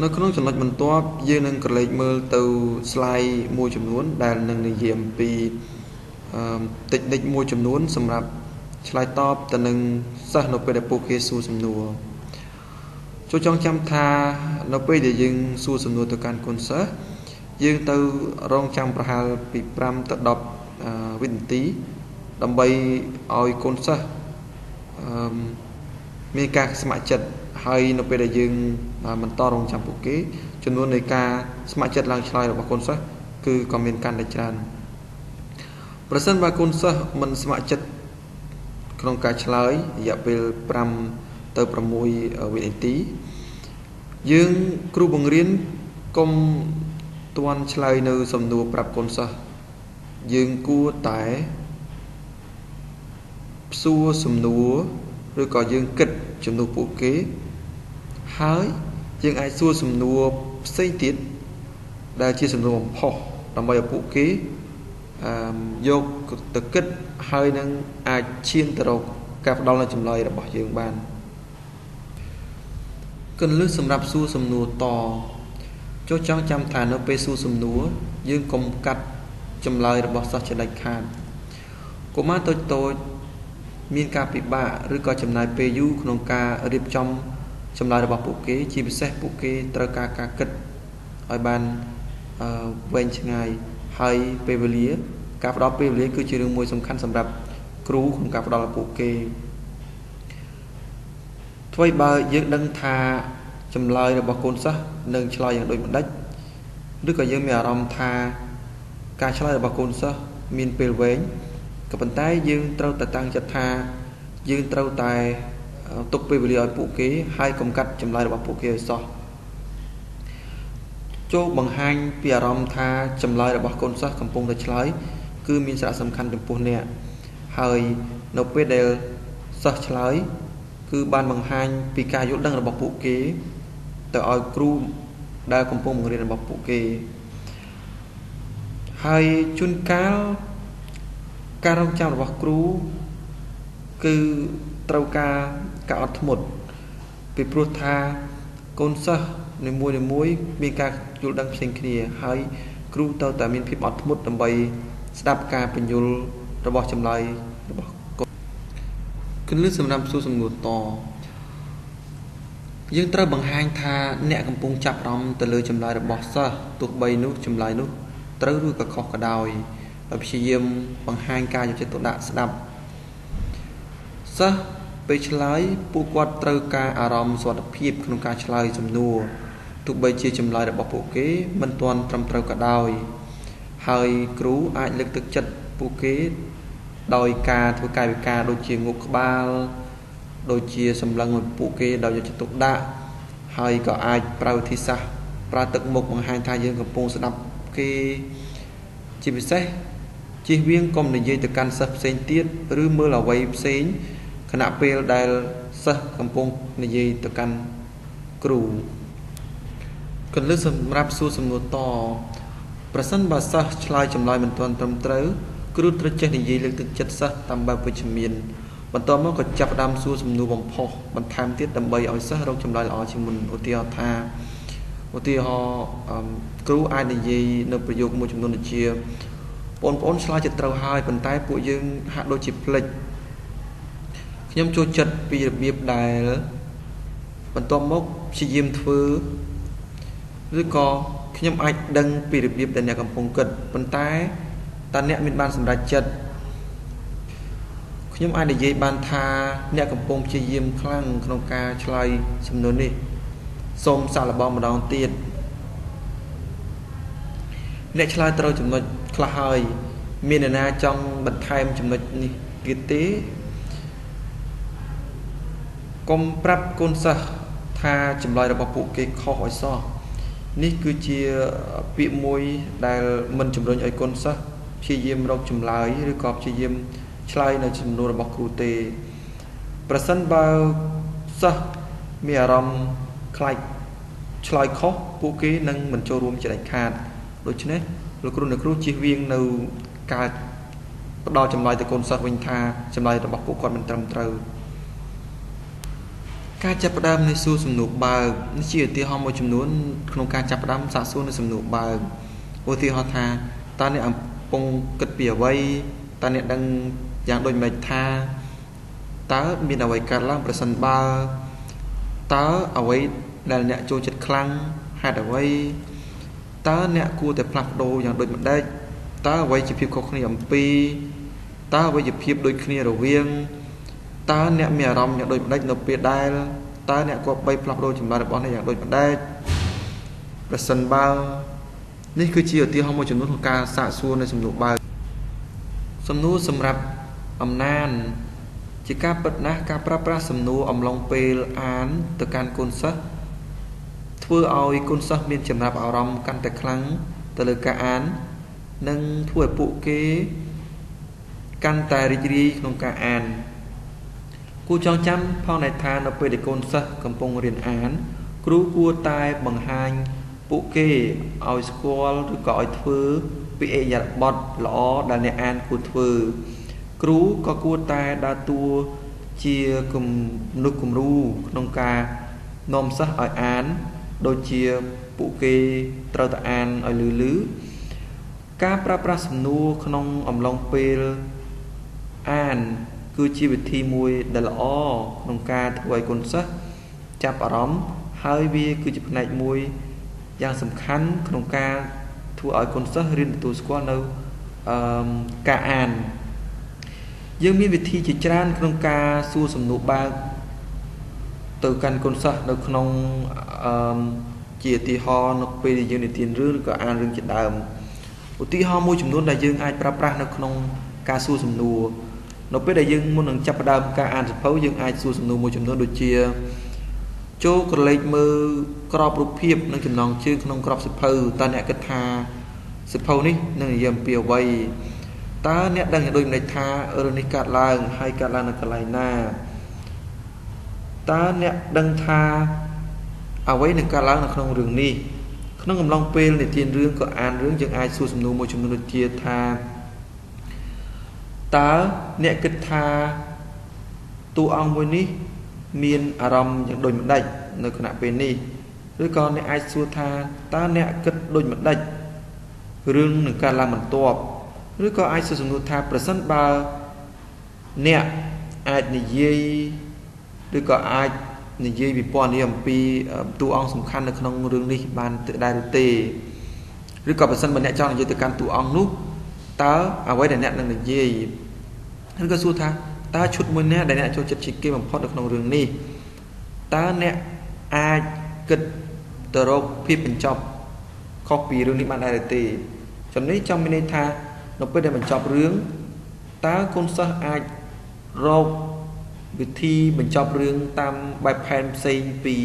នៅក្នុងចំណុចបន្ទាប់យើងនឹងក្រឡេកមើលទៅ slide មួយចំនួនដែលនឹងនិយាយអំពីតិចមួយចំនួនសម្រាប់ឆ្លើយតបទៅនឹងសិស្សនៅពេលដែលពួកគេសួរសំណួរចូលចងចាំថានៅពេលដែលយើងសួរសំណួរទៅកាន់កូនសិស្សយើងទៅរងចាំប្រហែលពី5ទៅ10វិនាទីដើម្បីឲ្យកូនសិស្សមានការស្ម័គ្រចិត្តហើយនៅពេលដែលយើងបន្តរងចាំពួកគេចំនួននៃការស្ម័គ្រចិត្តឡើងឆ្លើយរបស់កូនសិស្សគឺក៏មានកាន់តែច្រើនប្រសិនបើកូនសិស្សមិនស្ម័គ្រចិត្តក្នុងការឆ្លើយរយៈពេល5ទៅ6វិនាទីយើងគ្រូបង្រៀនកុំទាន់ឆ្លើយនៅសំណួរប្រាប់កូនសិស្សយើងគួរតែសួរសំណួរឬក៏យើងគិតជំនួសពួកគេហើយយើងអាចសួរសំណួរផ្សេងទៀតដែលជាសំណួរបំផុសដើម្បីឲ្យពួកគេយកទៅគិតហើយនឹងអាចឈានទៅរកការផ្ដល់នូវចម្លើយរបស់យើងបានគន្លឹះសម្រាប់សួរសំណួរតចូលចងចាំថានៅពេលសួរសំណួរយើងកុំកាត់ចម្លើយរបស់សិស្សជាដាច់ខាតកុមារតូចមានការពិបាកឬក៏ចំណាយពេលយូរក្នុងការរៀបចំចម្លើយរបស់ពួកគេជាពិសេសពួកគេត្រូវការការគិតឲ្យបានវែងឆ្ងាយហើយពេលវេលាការផ្ដល់ពេលវេលាគឺជារឿងមួយសំខាន់សម្រាប់គ្រូក្នុងការផ្ដល់ឲ្យពួកគេថ្មីបើយើងដឹងថាចម្លើយរបស់កូនសិស្សនឹងឆ្លើយយ៉ាងដូចម្ដេចឬក៏យើងមានអារម្មណ៍ថាការឆ្លើយរបស់កូនសិស្សមានពេលវែងក៏ប៉ុន្តែយើងត្រូវតែតាំងចិត្តថាយើងត្រូវតែទុកពេលវេលាឲ្យពួកគេហើយកុំកាត់ចម្លើយរបស់ពួកគេឲ្យសោះចូលបង្ហាញពីអារម្មណ៍ថាចម្លើយរបស់កូនសិស្សកំពុងតែឆ្លើយគឺមានសារៈសំខាន់ចំពោះអ្នកហើយនៅពេលដែលសិស្សឆ្លើយគឺបានបង្ហាញពីការយល់ដឹងរបស់ពួកគេទៅឲ្យគ្រូដែលកំពុងបង្រៀនរបស់ពួកគេហើយជួនកាលការរងចាំរបស់គ្រូគឺត្រូវការអត់ធ្មត់ពីព្រោះថាកូនសិស្សនីមួយមានការយល់ដឹងផ្សេងគ្នាហើយគ្រូត្រូវតែមានភាពអត់ធ្មត់ដើម្បីស្ដាប់ការពន្យល់របស់ចម្លើយរបស់កូនគន្លឹះសម្រាប់សួរសំណួរតយើងត្រូវបង្ហាញថាអ្នកកំពុងចាប់អារម្មណ៍ទៅលើចម្លើយរបស់សិស្សទោះបីនោះចម្លើយនោះត្រូវឬក៏ខុសក៏ដោយព្យាយាមបង្ហាញការយកចិត្តទុកដាក់ស្ដាប់សិស្សពេលឆ្លើយពួកគាត់ត្រូវការអារម្មណ៍សុវត្ថិភាពក្នុងការឆ្លើយសំណួរទោះបីជាចម្លើយរបស់ពួកគេមិនទាន់ត្រឹមត្រូវក៏ដោយហើយគ្រូអាចលើកទឹកចិត្តពួកគេដោយការធ្វើកាយវិការដូចជាងក់ក្បាលដូចជាសម្លឹងឲ្យពួកគេដោយយកចិត្តទុកដាក់ហើយក៏អាចប្រើវិធីសាស្ត្រប្រើទឹកមុខបង្ហាញថាយើងកំពុងស្ដាប់គេជាពិសេសជៀសវាងកុំនិយាយទៅកាន់សិស្សផ្សេងទៀតឬមើលអ្វីផ្សេងខណៈពេលដែលសិស្សកំពុងនិយាយទៅកាន់គ្រូគន្លឹះសម្រាប់សួរសំណួរតប្រសិនបើសិស្សឆ្លើយចម្លើយមិនទាន់ត្រឹមត្រូវគ្រូត្រូវចេះនិយាយលើកទឹកចិត្តសិស្សតាមបែបវិជ្ជមានបន្ទាប់មកក៏ចាប់ផ្ដើមសួរសំណួរបំផុសបន្ថែមទៀតដើម្បីឲ្យសិស្សរកចម្លើយល្អជាងមុនឧទាហរណ៍គ្រូអាចនិយាយនៅប្រយោគមួយចំនួនដូចជាបងប្អូនឆ្លើយចិត្តត្រូវហើយប៉ុន្តែពួកយើងហាក់ដូចជាភ្លេចខ្ញុំចូលចិត្តពីរបៀបដែលបន្ទាប់មកព្យាយាមធ្វើឬក៏ខ្ញុំអាចដឹងពីរបៀបដែលអ្នកកំពុងគិតប៉ុន្តែតើអ្នកមានបានសម្រេចចិត្តខ្ញុំអាចនិយាយបានថាអ្នកកំពុងព្យាយាមខ្លាំងក្នុងការឆ្លើយសំណួរនេះសូមសាកល្បងម្ដងទៀតអ្នកឆ្លើយត្រូវចំណុចខ្លះហើយមានអ្នកណាចង់បន្ថែមចំណុចនេះទៀតទេកុំប្រាប់កូនសិស្សថាចម្លើយរបស់ពួកគេខុសឲ្យសោះនេះគឺជាពាក្យមួយដែលមិនជំរុញឲ្យកូនសិស្សព្យាយាមរកចម្លើយឬក៏ព្យាយាមឆ្លើយនៅសំណួររបស់គ្រូទេប្រសិនបើសិស្សមានអារម្មណ៍ខ្លាចឆ្លើយខុសពួកគេនឹងមិនចូលរួមជាដាច់ខាតដូច្នេះលោកគ្រូអ្នកគ្រូជៀសវាងនៅការផ្ដល់ចម្លើយទៅកូនសិស្សវិញថាចម្លើយរបស់ពួកគាត់មិនត្រឹមត្រូវ ក ការចាប់ផ្ដើមនៃសួរសំណួរបើកនេះជាឧទាហរណ៍មួយចំនួនក្នុងការចាប់ផ្ដើមសាកសួរនៅសំណួរបើកឧទាហរណ៍ថាតើអ្នកកំពុងគិតពីអ្វីតើអ្នកដឹងយ៉ាងដូចម្តេចថាតើមានអ្វីកើតឡើងប្រសិនបើតើអ្វីដែលអ្នកចូលចិត្តខ្លាំងហេតុអ្វីតើអ្នកគួរតែផ្លាស់ប្ដូរយ៉ាងដូចម្តេចតើអ្វីជាភាពខុសគ្នាអំពីតើអ្វីជាភាពដូចគ្នារវាងតើអ្នកមានអារម្មណ៍យ៉ាងដូចម្តេចនៅពេលដែលតើអ្នកគប្បីផ្លាស់ប្ដូរចម្លើយរបស់អ្នកយ៉ាងដូចម្តេចប្រសិនបើនេះគឺជាឧទាហរណ៍មួយចំនួនក្នុងការសាកសួរនៅសំណួរបើកសំណួរសម្រាប់អំណានជាការពិតណាស់ការប្រើប្រាស់សំណួរអំឡុងពេលអានទៅកាន់កូនសិស្សធ្វើឲ្យកូនសិស្សមានចំណាប់អារម្មណ៍កាន់តែខ្លាំងទៅលើការអាននិងធ្វើឲ្យពួកគេកាន់តែរីករាយក្នុងការអានគួរចងចាំផងដែរថានៅពេលដែលកូនសិស្សកំពុងរៀនអានគ្រូគួរតែបង្ហាញពួកគេឲ្យស្គាល់ឬក៏ឲ្យធ្វើពីអិយាបថល្អដែលអ្នកអានគួរធ្វើគ្រូក៏គួរតែដើរតួជាគំនុះគំរូក្នុងការនាំសិស្សឲ្យអានដូចជាពួកគេត្រូវតែអានឲ្យលឺការប្រើប្រាស់សំណួរក្នុងអំឡុងពេលអានគឺជាវិធីមួយដែលល្អក្នុងការធ្វើឲ្យកូនសិស្សចាប់អារម្មណ៍ហើយវាគឺជាផ្នែកមួយយ៉ាងសំខាន់ក្នុងការធ្វើឲ្យកូនសិស្សរៀនទទួលស្គាល់នៅការអានយើងមានវិធីជាច្រើនក្នុងការសួរសំណួរបើកទៅកាន់កូនសិស្សនៅក្នុងជាឧទាហរណ៍នៅពេលដែលយើងនិទានរឿងឬក៏អានរឿងជាដើមឧទាហរណ៍មួយចំនួនដែលយើងអាចប្រើប្រាស់នៅក្នុងការសួរសំណួរនៅពេលដែលយើងមុននឹងចាប់ផ្ដើមការអានសៀវភៅយើងអាចសួរសំណួរមួយចំនួនដូចជាចូលក្រឡេកមើលក្របរូបភាពនិងចំណងជើងក្នុងក្របសៀវភៅតើអ្នកគិតថាសៀវភៅនេះនឹងនិយាយអំពីអ្វីតើអ្នកដឹងយ៉ាងដូចម្តេចថារឿងនេះកើតឡើងហើយកើតឡើងនៅកន្លែងណាតើអ្នកដឹងថាអ្វីនឹងកើតឡើងនៅក្នុងរឿងនេះក្នុងកំឡុងពេលនិទានរឿងក៏អានរឿងយើងអាចសួរសំណួរមួយចំនួនដូចជាថាតើអ្នកគិតថាតួអង្គមួយនេះមានអារម្មណ៍យ៉ាងដូចម្តេចនៅខណៈពេលនេះឬក៏អ្នកអាចសួរថាតើអ្នកគិតដូចម្តេចរឿងនឹងកើតឡើងបន្ទាប់ឬក៏អាចសួរសំណួរថាប្រសិនបើអ្នកអាចនិយាយឬក៏អាចនិយាយវិពណ៌នាអំពីតួអង្គសំខាន់នៅក្នុងរឿងនេះបានដែរឬទេឬក៏ប្រសិនបើអ្នកចង់និយាយទៅកាន់តួអង្គនោះតើអ្វីដែលអ្នកនឹងនិយាយឬក៏សួរថាតើឈុតមួយណាដែលអ្នកចូលចិត្តជាងគេបំផុតនៅក្នុងរឿងនេះតើអ្នកអាចគិតទៅរកភាពបញ្ចប់ខុសពីរឿងនេះបានដែរឬទេចំណនេះចង់មានន័យថានៅពេលដែលបញ្ចប់រឿងតើកូនសិស្សអាចរកវិធីបញ្ចប់រឿងតាមបែបផែនផ្សេងពី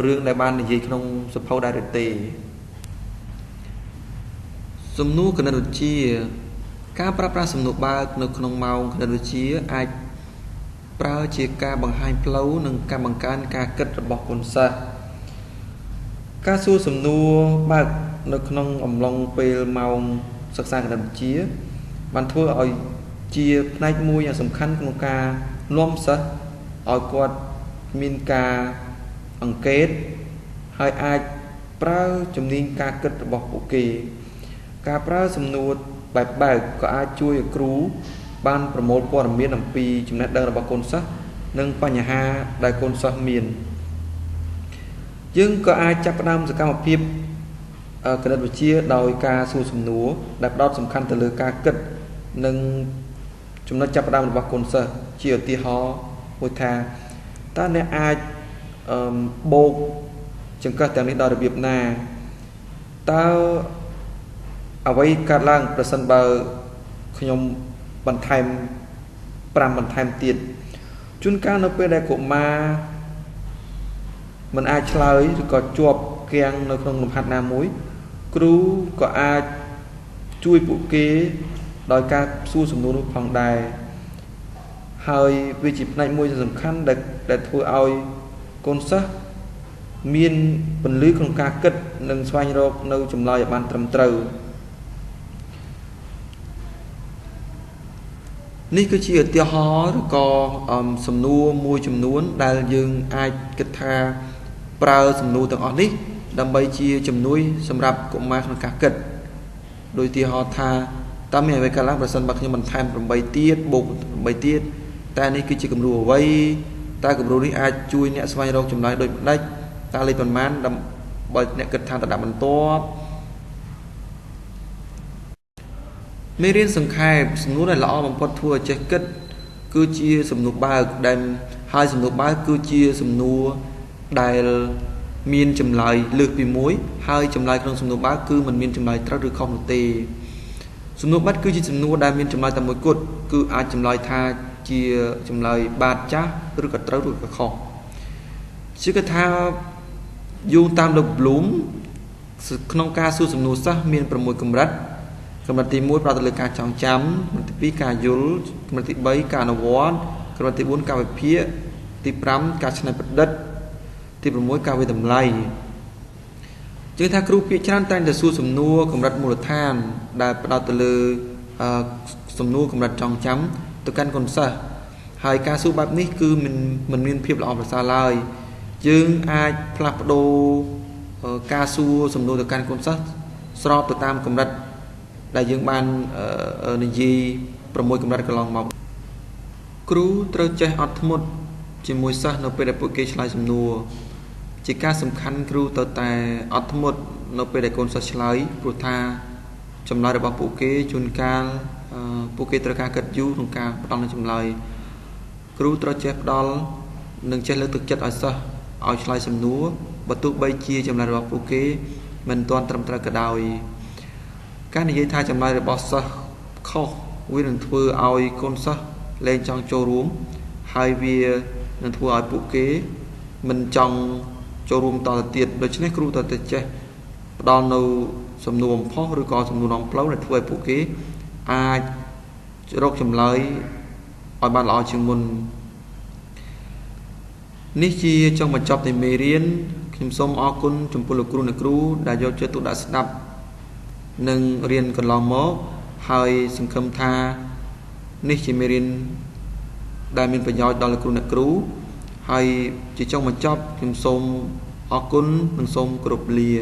រឿងដែលបាននិយាយក្នុងសៀវភៅដែរឬទេសំណួរគណិតវិទ្យាការប្រើប្រាស់សំណួរបើកនៅក្នុងម៉ោងគណិតវិទ្យាអាចប្រើជាការបង្ហាញផ្លូវនិងការបង្កើនការគិតរបស់កូនសិស្សការសួរសំណួរបើកនៅក្នុងអំឡុងពេលម៉ោងសិក្សាគណិតវិទ្យាបានធ្វើឲ្យជាផ្នែកមួយយ៉ាងសំខាន់ក្នុងការនាំសិស្សឲ្យគាត់មានការអង្កេតហើយអាចប្រើជំនាញការគិតរបស់ពួកគេការប្រើសំណួរបែបបើកក៏អាចជួយឲ្យគ្រូបានប្រមូលព័ត៌មានអំពីចំណេះដឹងរបស់កូនសិស្សនិងបញ្ហាដែលកូនសិស្សមានយើងក៏អាចចាប់ផ្ដើមសកម្មភាពគណិតវិទ្យាដោយការសួរសំណួរដែលផ្ដោតសំខាន់ទៅលើការគិតនិងចំណុចចាប់ផ្ដើមរបស់កូនសិស្សជាឧទាហរណ៍មួយថាតើអ្នកអាចបូកចង្កឹះទាំងនេះដោយរបៀបណាតើអ្វីកើតឡើងប្រសិនបើខ្ញុំបន្ថែម5បន្ថែមទៀតជួនកាលនៅពេលដែលកុមារមិនអាចឆ្លើយឬក៏ជាប់គាំងនៅក្នុងលំហាត់ណាមួយគ្រូក៏អាចជួយពួកគេដោយការសួរសំណួរនោះផងដែរហើយវាជាផ្នែកមួយសំខាន់ដែលធ្វើឲ្យកូនសិស្សមានពន្លឺក្នុងការគិតនិងស្វែងរកនៅចម្លើយឲ្យបានត្រឹមត្រូវ នេះគឺជាឧទាហរណ៍ឬក៏សំណួរមួយចំនួនដែលយើងអាចគិតថាប្រើសំណួរទាំងអស់នេះដើម្បីជាជំនួយសម្រាប់កុមារក្នុងការគិតដោយឧទាហរណ៍ថាតើមានអ្វីកើតឡើងប្រសិនបើខ្ញុំបន្ថែម8ទៀតបូក8ទៀតតែនេះគឺជាគំរូអ្វីតើគំរូនេះអាចជួយអ្នកស្វែងរកចម្លើយដូចម្ដេចតើលេខប៉ុន្មានដើម្បីអ្នកគិតថាតដាក់បន្ទាប់មេរៀនសង្ខេបសំណួរដែលល្អបំផុតធ្វើឲ្យចេះគិតគឺជាសំណួរបើកដែលហើយសំណួរបើកគឺជាសំណួរដែលមានចម្លើយលើសពីមួយហើយចម្លើយក្នុងសំណួរបើកគឺមិនមានចម្លើយត្រូវឬខុសនោះទេសំណួរបិទគឺជាសំណួរដែលមានចម្លើយតែមួយគត់គឺអាចចម្លើយថាជាចម្លើយបាទចាស់ឬក៏ត្រូវឬក៏ខុសជាកថាយោងតាមលោក Bloom ក្នុងការសួរសំណួរសិស្សមាន6កម្រិតកម្រិតទី1ផ្ដោតទៅលើការចងចាំកម្រិតទី2ការយល់កម្រិតទី3ការអនុវត្តកម្រិតទី4ការវិភាគទី5ការច្នៃប្រឌិតទី6ការវិតម្លៃជាថាគ្រូពាក្យច្រើនតែងតែសួរសំណួរកម្រិតមូលដ្ឋានដែលផ្ដោតទៅលើសំណួរកម្រិតចងចាំទៅកាន់កូនសិស្សហើយការសួរបែបនេះគឺមិនមានភាពល្អប្រសើរឡើយយើងអាចផ្លាស់ប្ដូរការសួរសំណួរទៅកាន់កូនសិស្សស្របទៅតាមកម្រិតដែលយើងបាននិយាយ6កម្រិតកន្លងមកគ្រូត្រូវចេះអត់ធ្មត់ជាមួយសិស្សនៅពេលដែលពួកគេឆ្លើយសំណួរជាការសំខាន់គ្រូត្រូវតែអត់ធ្មត់នៅពេលដែលកូនសិស្សឆ្លើយព្រោះថាចម្លើយរបស់ពួកគេជួនកាលពួកគេត្រូវការគិតយូរក្នុងការផ្ដល់នូវចម្លើយគ្រូត្រូវចេះផ្ដល់និងចេះលើកទឹកចិត្តឲ្យសិស្សឲ្យឆ្លើយសំណួរបើទោះបីជាចម្លើយរបស់ពួកគេមិនទាន់ត្រឹមត្រូវក៏ដោយការនិយាយថាចម្លើយរបស់សិស្សខុសវានឹងធ្វើឲ្យកូនសិស្សលែងចង់ចូលរួមហើយវានឹងធ្វើឲ្យពួកគេមិនចង់ចូលរួមតទៅទៀតដូច្នេះគ្រូត្រូវតែចេះផ្ដល់នៅសំណួរបំផុសឬក៏សំណួរនាំផ្លូវដែលធ្វើឲ្យពួកគេអាចរកចម្លើយឲ្យបានល្អជាងមុននេះជាចុងបញ្ចប់នៃមេរៀនខ្ញុំសូមអរគុណចំពោះលោកគ្រូអ្នកគ្រូដែលយកចិត្តទុកដាក់ស្ដាប់និងរៀនកន្លងមកហើយសង្ឃឹមថានេះជាមេរៀនដែលមានប្រយោជន៍ដល់លោកគ្រូអ្នកគ្រូហើយជាចុងបញ្ចប់ខ្ញុំសូមអរគុណនិងសូមគោរពលា